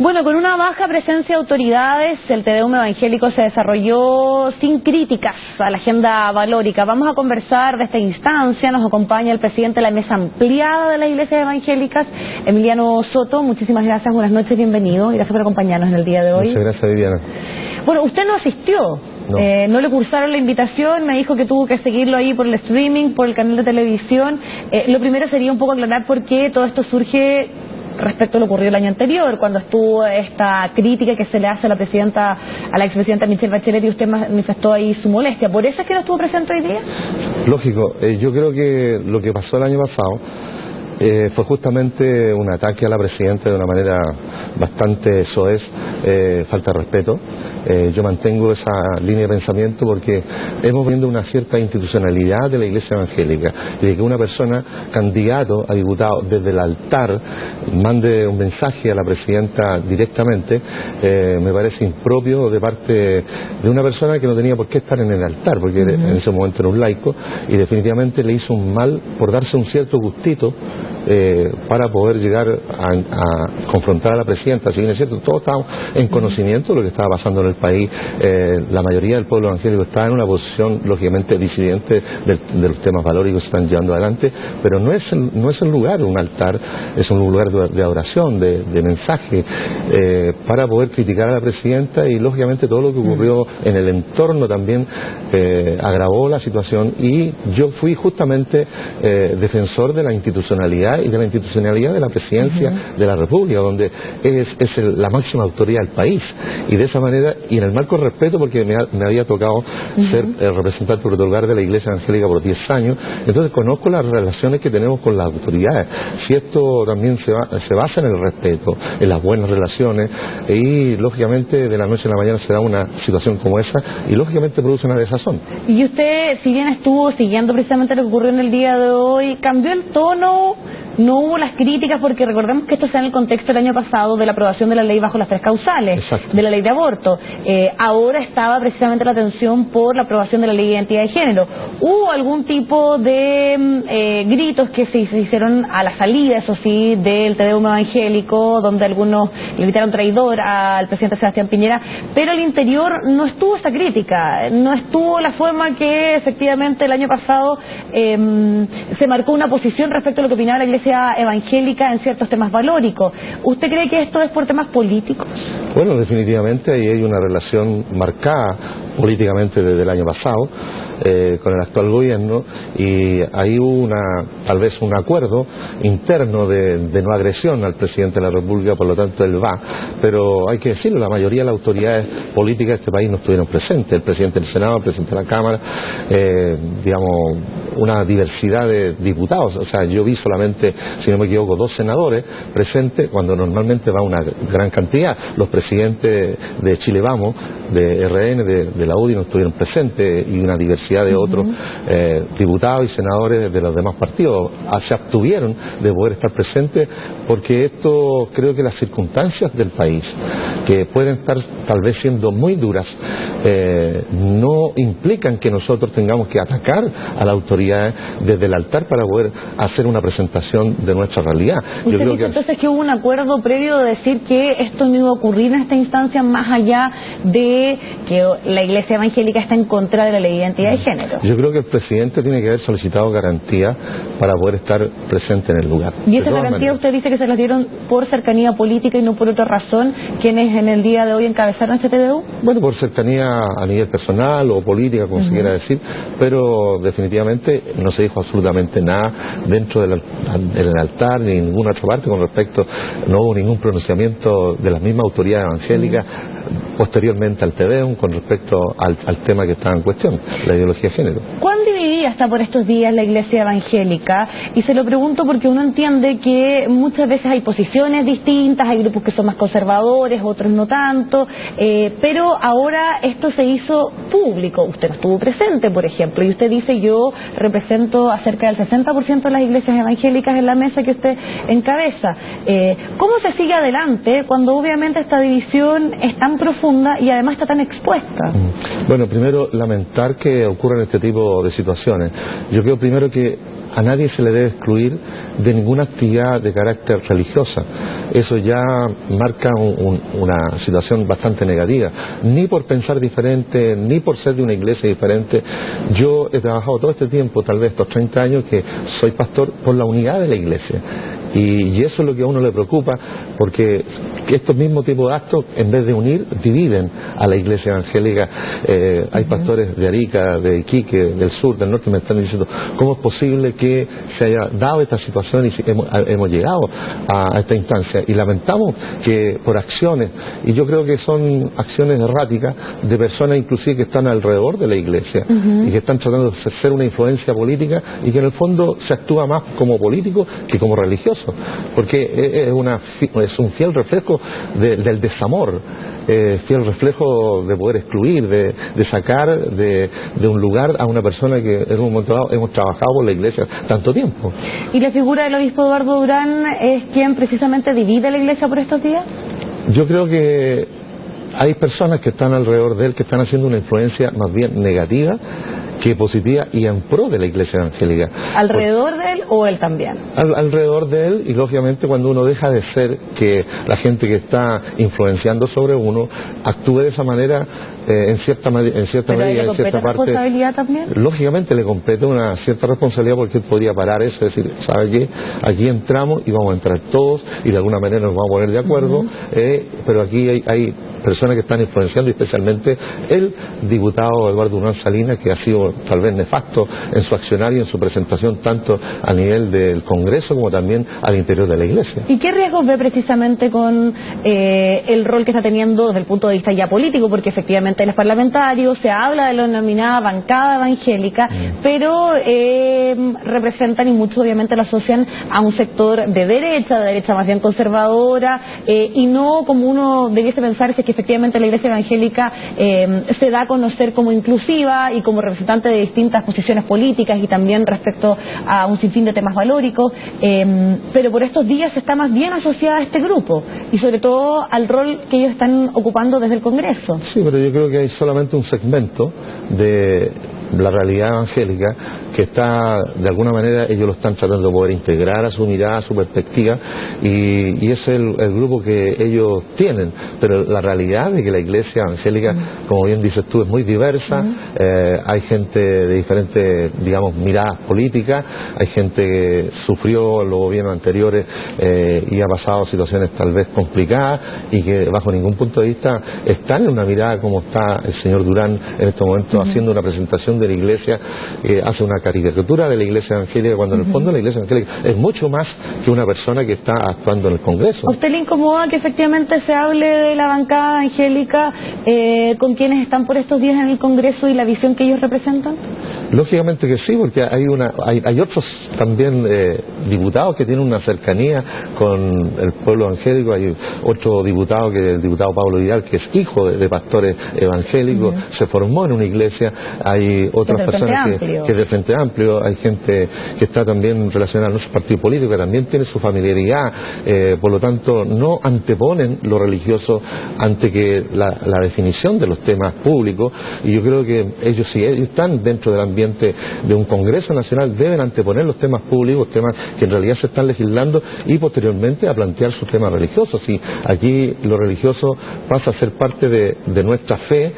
Bueno, con una baja presencia de autoridades, el Te Deum evangélico se desarrolló sin críticas a la agenda valórica. Vamos a conversar de esta instancia, nos acompaña el presidente de la mesa ampliada de las iglesias evangélicas, Emiliano Soto. Muchísimas gracias, buenas noches, bienvenido, gracias por acompañarnos en el día de hoy. Muchas gracias, Viviana. Bueno, usted no asistió. No. No le cursaron la invitación, me dijo que tuvo que seguirlo ahí por el streaming, por el canal de televisión. Lo primero sería un poco aclarar por qué todo esto surge respecto a lo ocurrido el año anterior, cuando estuvo esta crítica que se le hace a la expresidenta Michelle Bachelet, y usted manifestó ahí su molestia. ¿Por eso es que no estuvo presente hoy día? Lógico, yo creo que lo que pasó el año pasado fue justamente un ataque a la presidenta de una manera bastante soez, falta de respeto. Yo mantengo esa línea de pensamiento porque hemos visto una cierta institucionalidad de la iglesia evangélica, y de que una persona, candidato a diputado, desde el altar mande un mensaje a la presidenta directamente, me parece impropio de parte de una persona que no tenía por qué estar en el altar, porque en ese momento era un laico, y definitivamente le hizo un mal por darse un cierto gustito para poder llegar a confrontar a la presidenta. Si bien es cierto, todos estábamos en conocimiento de lo que estaba pasando en el país, la mayoría del pueblo evangélico estaba en una posición lógicamente disidente de los temas valóricos que se están llevando adelante, pero no es el lugar, un altar, es un lugar de oración, de mensaje, para poder criticar a la presidenta, y lógicamente todo lo que ocurrió en el entorno también agravó la situación, y yo fui justamente defensor de la institucionalidad y de la institucionalidad de la presidencia de la República, donde es la máxima autoridad del país, y de esa manera, y en el marco de respeto, porque me había tocado ser representante protocolar de la Iglesia Evangélica por 10 años, entonces conozco las relaciones que tenemos con las autoridades. Si esto también se basa en el respeto, en las buenas relaciones, y lógicamente de la noche a la mañana se da una situación como esa, y lógicamente produce una desazón. Y usted, si bien estuvo siguiendo precisamente lo que ocurrió en el día de hoy, ¿cambió el tono? No hubo las críticas, porque recordemos que esto está en el contexto del año pasado de la aprobación de la ley bajo las 3 causales. Exacto. De la ley de aborto. Ahora estaba precisamente la atención por la aprobación de la ley de identidad de género. ¿Hubo algún tipo de gritos que se hicieron a la salida, eso sí, del Te Deum evangélico, donde algunos le gritaron traidor al presidente Sebastián Piñera, pero al interior no estuvo esa crítica, no estuvo la forma que efectivamente el año pasado se marcó una posición respecto a lo que opinaba la Iglesia evangélica en ciertos temas valóricos? ¿Usted cree que esto es por temas políticos? Bueno, definitivamente ahí hay una relación marcada políticamente desde el año pasado con el actual gobierno, y ahí hubo tal vez un acuerdo interno de no agresión al presidente de la República, por lo tanto él va, pero hay que decirlo, la mayoría de las autoridades políticas de este país no estuvieron presentes, el presidente del Senado, el presidente de la Cámara, digamos, una diversidad de diputados, o sea, yo vi solamente, si no me equivoco, 2 senadores presentes, cuando normalmente va una gran cantidad. Los presidentes de Chile Vamos, de RN, de la UDI, no estuvieron presentes, y una diversidad de otros diputados y senadores de los demás partidos se abstuvieron de poder estar presentes, porque esto, creo que las circunstancias del país, que pueden estar tal vez siendo muy duras, no implican que nosotros tengamos que atacar a la autoridad desde el altar para poder hacer una presentación de nuestra realidad. Yo creo que entonces que hubo un acuerdo previo de decir que esto no iba a ocurrir en esta instancia, más allá de que la Iglesia evangélica está en contra de la ley de identidad de género. Yo creo que el presidente tiene que haber solicitado garantías para poder estar presente en el lugar. ¿Y esa garantía usted dice que se las dieron por cercanía política y no por otra razón quienes en el día de hoy encabezaron este Te Deum? Bueno, por cercanía a nivel personal o política, como se quiera decir, pero definitivamente no se dijo absolutamente nada dentro del altar ni en ninguna otra parte con respecto, no hubo ningún pronunciamiento de las mismas autoridades evangélicas posteriormente al Te Deum con respecto al tema que está en cuestión, la ideología de género. ¿Cuán dividida está por estos días la Iglesia evangélica? Y se lo pregunto porque uno entiende que muchas veces hay posiciones distintas, hay grupos que son más conservadores, otros no tanto, pero ahora esto se hizo público. Usted no estuvo presente, por ejemplo, y usted dice: yo represento a cerca del 60% de las iglesias evangélicas en la mesa que usted encabeza. ¿Cómo se sigue adelante cuando obviamente esta división es tan profunda y además está tan expuesta? Bueno, primero lamentar que ocurran este tipo de situaciones. Yo creo primero que a nadie se le debe excluir de ninguna actividad de carácter religiosa. Eso ya marca una situación bastante negativa, ni por pensar diferente, ni por ser de una iglesia diferente. Yo he trabajado todo este tiempo, tal vez estos 30 años que soy pastor, por la unidad de la iglesia. Y eso es lo que a uno le preocupa, porque estos mismos tipos de actos, en vez de unir, dividen a la iglesia evangélica. Hay pastores de Arica, de Iquique, del sur, del norte, que me están diciendo cómo es posible que se haya dado esta situación y hemos llegado a esta instancia. Y lamentamos que por acciones, y yo creo que son acciones erráticas de personas inclusive que están alrededor de la iglesia y que están tratando de ejercer una influencia política y que en el fondo se actúa más como político que como religioso, porque es un fiel reflejo del desamor, fiel reflejo de poder excluir, de sacar de un lugar a una persona que en un momento dado hemos trabajado por la iglesia tanto tiempo. ¿Y la figura del obispo Eduardo Durán es quien precisamente divide la iglesia por estos días? Yo creo que hay personas que están alrededor de él que están haciendo una influencia más bien negativa que positiva y en pro de la iglesia evangélica. ¿Alrededor de él o él también? Alrededor de él, y lógicamente cuando uno deja de ser que la gente que está influenciando sobre uno actúe de esa manera, en cierta medida, en cierta parte, responsabilidad también. Lógicamente le compete una cierta responsabilidad, porque él podría parar eso, decir, ¿sabe qué? Aquí entramos y vamos a entrar todos y de alguna manera nos vamos a poner de acuerdo, pero aquí hay personas que están influenciando, especialmente el diputado Eduardo Durán Salinas, que ha sido tal vez nefasto en su accionar y en su presentación, tanto a nivel del Congreso como también al interior de la Iglesia. ¿Y qué riesgos ve precisamente con el rol que está teniendo desde el punto de vista ya político? Porque efectivamente él es parlamentario, se habla de la denominada bancada evangélica, pero representan y muchos obviamente lo asocian a un sector de derecha más bien conservadora, y no como uno debiese pensar que efectivamente la iglesia evangélica se da a conocer como inclusiva y como representante de distintas posiciones políticas y también respecto a un sinfín de temas valóricos, pero por estos días está más bien asociada a este grupo y sobre todo al rol que ellos están ocupando desde el Congreso. Sí, pero yo creo que hay solamente un segmento de la realidad evangélica que está, de alguna manera, ellos lo están tratando de poder integrar a su mirada, a su perspectiva, y ese es el grupo que ellos tienen, pero la realidad de que la iglesia evangélica, como bien dices tú, es muy diversa, hay gente de diferentes, digamos, miradas políticas, hay gente que sufrió los gobiernos anteriores y ha pasado situaciones tal vez complicadas y que bajo ningún punto de vista están en una mirada como está el señor Durán en este momento haciendo una presentación de la iglesia, hace una caricatura de la iglesia evangélica, cuando en el fondo la iglesia evangélica es mucho más que una persona que está actuando en el Congreso. ¿A usted le incomoda que efectivamente se hable de la bancada evangélica con quienes están por estos días en el Congreso y la visión que ellos representan? Lógicamente que sí, porque hay otros también diputados que tienen una cercanía con el pueblo evangélico. Hay otro diputado, que el diputado Pablo Vidal, que es hijo de pastores evangélicos, se formó en una iglesia. Hay otras personas que es de Frente Amplio, hay gente que está también relacionada a nuestro partido político, que también tiene su familiaridad, por lo tanto no anteponen lo religioso ante que la definición de los temas públicos, y yo creo que ellos, si ellos están dentro del ambiente de un Congreso Nacional, deben anteponer los temas públicos, temas que en realidad se están legislando, y posteriormente a plantear sus temas religiosos. Y aquí lo religioso pasa a ser parte de nuestra fe,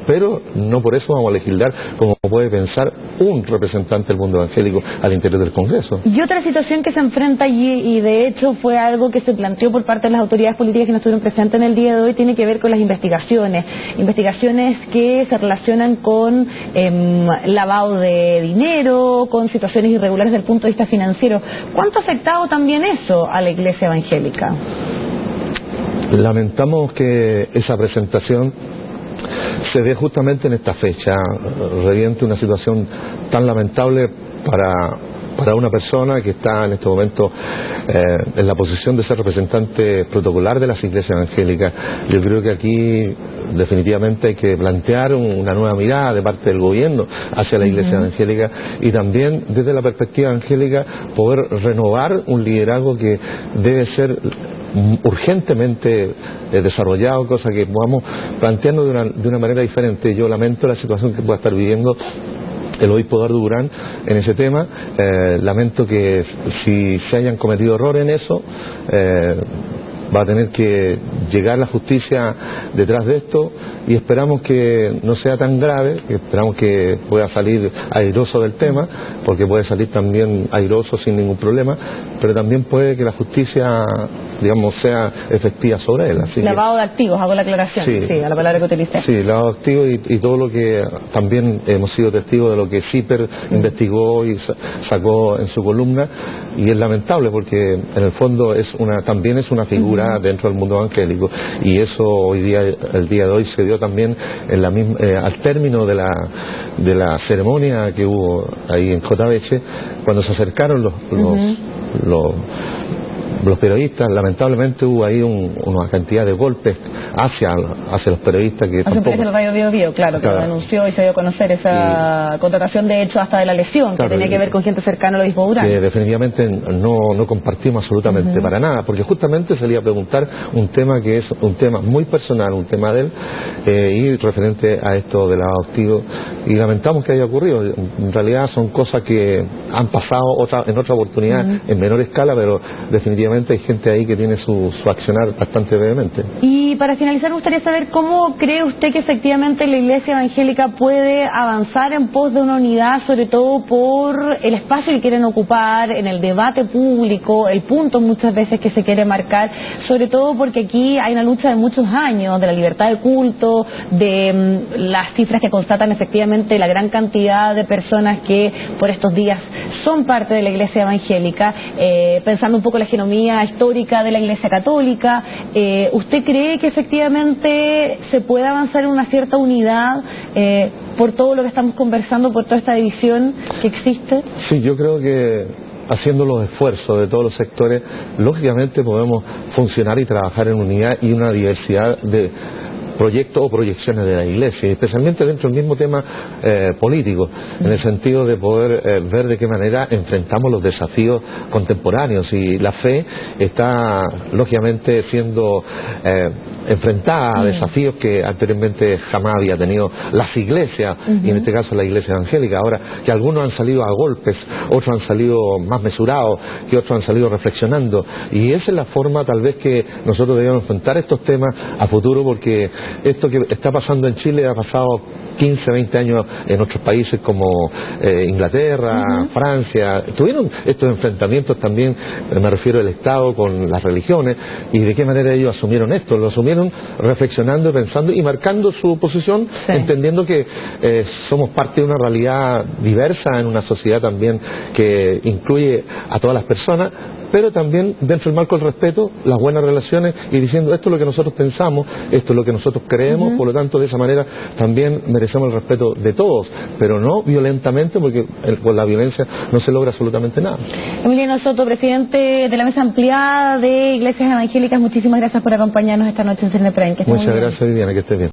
pero no por eso vamos a legislar como puede pensar un representante del mundo evangélico al interior del Congreso. Y otra situación que se enfrenta allí, y de hecho fue algo que se planteó por parte de las autoridades políticas que no estuvieron presentes en el día de hoy, tiene que ver con las investigaciones que se relacionan con lavado de dinero, con situaciones irregulares desde el punto de vista financiero. ¿Cuánto ha afectado también eso a la iglesia evangélica? Lamentamos que esa presentación se dé justamente en esta fecha, reviente una situación tan lamentable para una persona que está en este momento en la posición de ser representante protocolar de las iglesias evangélicas. Yo creo que aquí definitivamente hay que plantear una nueva mirada de parte del gobierno hacia la iglesia evangélica, y también desde la perspectiva evangélica poder renovar un liderazgo que debe ser urgentemente desarrollado, cosa que podamos plantearnos de una manera diferente. Yo lamento la situación que pueda estar viviendo el obispo Eduardo Durán en ese tema. Lamento que si se hayan cometido errores en eso, va a tener que llegar la justicia detrás de esto y esperamos que no sea tan grave, esperamos que pueda salir airoso del tema, porque puede salir también airoso sin ningún problema, pero también puede que la justicia, digamos, sea efectiva sobre él. Así lavado de activos, hago la aclaración, sí, a la palabra que utilicé. Sí, lavado de activos y todo lo que también hemos sido testigos de lo que CIPER investigó y sacó en su columna, y es lamentable porque en el fondo también es una figura dentro del mundo evangélico, y eso el día de hoy se dio también en al término de la ceremonia que hubo ahí en JBH, cuando se acercaron los periodistas. Lamentablemente hubo ahí una cantidad de golpes hacia los periodistas que tampoco... el Radio Bio Bio, claro, que lo denunció y se dio a conocer esa contratación, de hecho, hasta de la lesión, que tenía que ver con gente cercana al obispo Durán. Que definitivamente no compartimos absolutamente para nada, porque justamente se le iba a preguntar un tema que es un tema muy personal, un tema de él, y referente a esto del lavado activo, y lamentamos que haya ocurrido. En realidad son cosas que han pasado en otra oportunidad en menor escala, pero definitivamente hay gente ahí que tiene su accionar bastante vehemente. Y para finalizar, me gustaría saber cómo cree usted que efectivamente la Iglesia evangélica puede avanzar en pos de una unidad, sobre todo por el espacio que quieren ocupar en el debate público, el punto muchas veces que se quiere marcar, sobre todo porque aquí hay una lucha de muchos años, de la libertad de culto, de las cifras que constatan efectivamente la gran cantidad de personas que por estos días son parte de la Iglesia evangélica, pensando un poco en la genomía histórica de la Iglesia católica. ¿Usted cree que efectivamente se puede avanzar en una cierta unidad por todo lo que estamos conversando, por toda esta división que existe? Sí, yo creo que haciendo los esfuerzos de todos los sectores, lógicamente podemos funcionar y trabajar en unidad y una diversidad de proyectos o proyecciones de la Iglesia, especialmente dentro del mismo tema político, en el sentido de poder ver de qué manera enfrentamos los desafíos contemporáneos, y la fe está lógicamente siendo enfrentada a desafíos que anteriormente jamás había tenido las iglesias, y en este caso la Iglesia evangélica. Ahora, que algunos han salido a golpes, otros han salido más mesurados, que otros han salido reflexionando, y esa es la forma tal vez que nosotros debemos enfrentar estos temas a futuro, porque esto que está pasando en Chile ha pasado 15, 20 años en otros países como Inglaterra, Francia. Tuvieron estos enfrentamientos también, me refiero al Estado con las religiones, y de qué manera ellos asumieron esto. Lo asumieron reflexionando, pensando y marcando su posición, entendiendo que somos parte de una realidad diversa en una sociedad también que incluye a todas las personas, pero también dentro del marco del respeto, las buenas relaciones, y diciendo esto es lo que nosotros pensamos, esto es lo que nosotros creemos, por lo tanto de esa manera también merecemos el respeto de todos, pero no violentamente, porque con la violencia no se logra absolutamente nada. Emiliano Soto, presidente de la Mesa Ampliada de Iglesias Evangélicas, muchísimas gracias por acompañarnos esta noche en CNE Prime. Muchas gracias, Viviana, que estés bien.